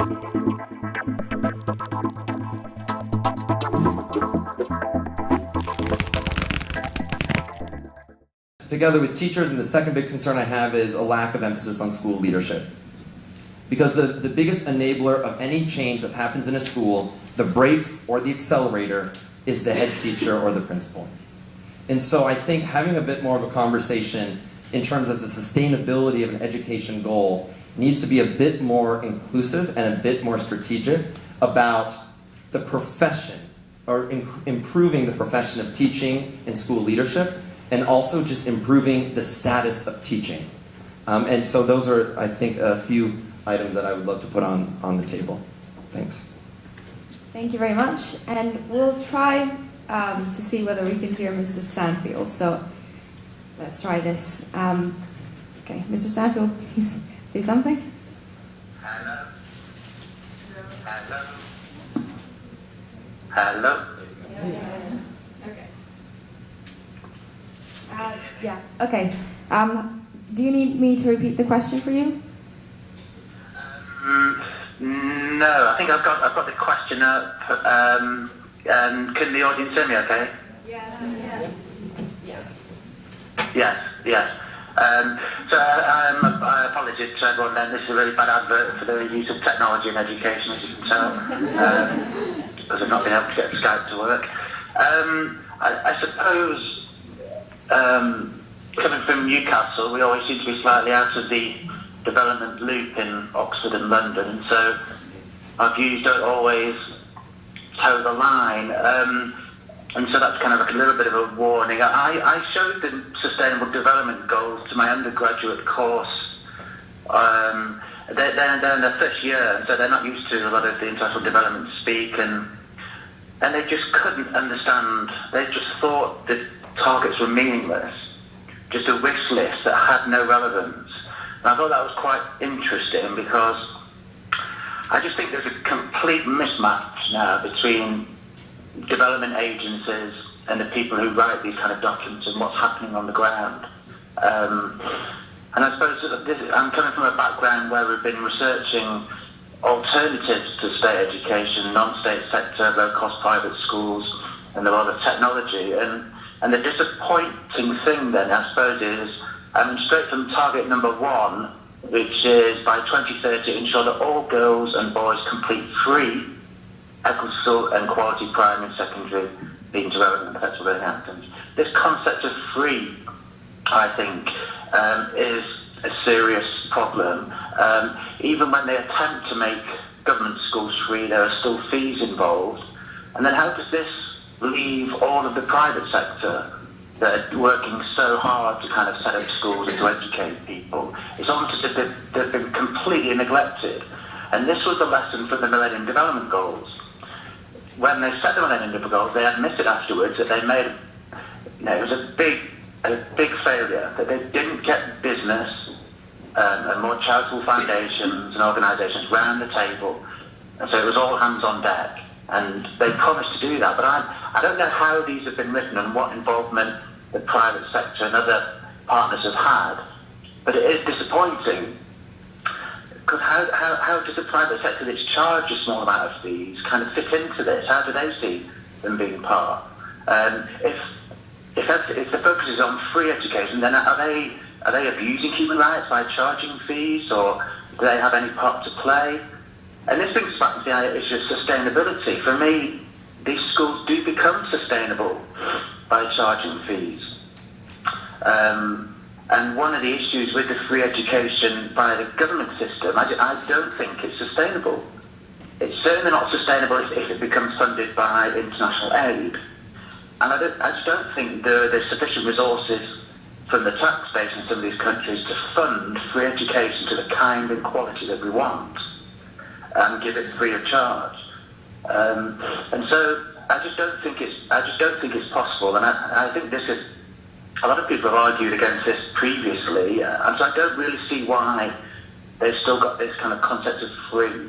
Together with teachers, and the second big concern I have is a lack of emphasis on school leadership. Because the biggest enabler of any change that happens in a school, the brakes or the accelerator, is the head teacher or the principal. And so I think having a bit more of a conversation in terms of the sustainability of an education goal needs to be a bit more inclusive and a bit more strategic about the profession, or improving the profession of teaching and school leadership, and also just improving the status of teaching. And so those are, I think, a few items that I would love to put on the table. Thanks. Thank you very much. And we'll try to see whether we can hear Mr. Stanfield. So let's try this. Okay, Mr. Stanfield, please say something. Hello. Hello. Hello. Okay. Yeah, okay. Do you need me to repeat the question for you? No, I think I've got the question up. Can the audience hear me okay? Yeah. Yes. Yes. So I apologize to everyone then. This is a really bad advert for the use of technology in education, as you can tell. Because I've not been able to get Skype to work. I suppose, coming from Newcastle, we always seem to be slightly out of the development loop in Oxford and London, and so our views don't always toe the line, and so that's kind of like a little bit of a warning. I showed the Sustainable Development Goals to my undergraduate course. They're in their first year, and so they're not used to a lot of the international development speak, and they just couldn't understand. They just thought the targets were meaningless, just a wish list that had no relevance. And I thought that was quite interesting, because I just think there's a complete mismatch now between development agencies and the people who write these kind of documents and what's happening on the ground. And I suppose I'm coming from a background where we've been researching alternatives to state education, non-state sector, low-cost private schools, and the world of technology. And the disappointing thing then, I suppose, is straight from target number 1, which is by 2030 ensure that all girls and boys complete free equitable and quality primary and secondary means of relevant and effective learning outcomes. This concept of free, I think, is a serious problem. Even when they attempt to make government schools free, there are still fees involved. And then how does this leave all of the private sector that are working so hard to kind of set up schools and to educate people? It's almost as if they've been completely neglected. And this was the lesson from the Millennium Development Goals. When they set the Millennium Development Goals, they admitted afterwards that they made, it was a big failure, that they didn't get business and more charitable foundations and organisations round the table. And so it was all hands on deck. And they promised to do that, but I don't know how these have been written and what involvement the private sector and other partners have had. But it is disappointing, because how does the private sector that's charged a small amount of fees kind of fit into this? How do they see them being part? If the focus is on free education, then are they abusing human rights by charging fees, or do they have any part to play? And this brings us back to the issue of sustainability. For me, these schools do become sustainable by charging fees. And one of the issues with the free education by the government system, I don't think it's sustainable. It's certainly not sustainable if it becomes funded by international aid. And I just don't think there's sufficient resources from the tax base in some of these countries to fund free education to the kind and quality that we want and give it free of charge. And so I just don't think it's possible. And I think this is, a lot of people have argued against this previously, and so I don't really see why they've still got this kind of concept of free.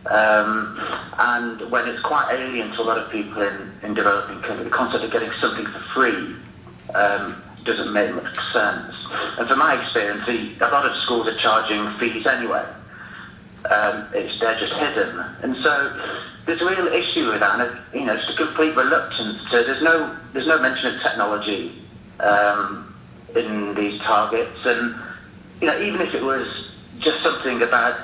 And when it's quite alien to a lot of people in developing countries, the concept of getting something for free doesn't make much sense. And from my experience, a lot of schools are charging fees anyway. they're just hidden. And so there's a real issue with that, and just a complete reluctance. So there's no mention of technology in these targets, and even if it was just something about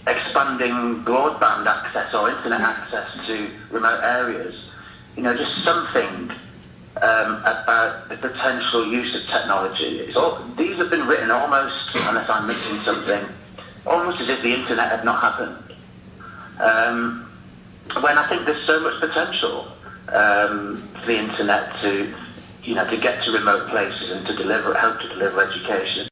expanding broadband access or internet access to remote areas, just something about the potential use of technology. These have been written almost, unless I'm missing something, almost as if the internet had not happened. When I think there's so much potential for the internet to get to remote places and to help to deliver education.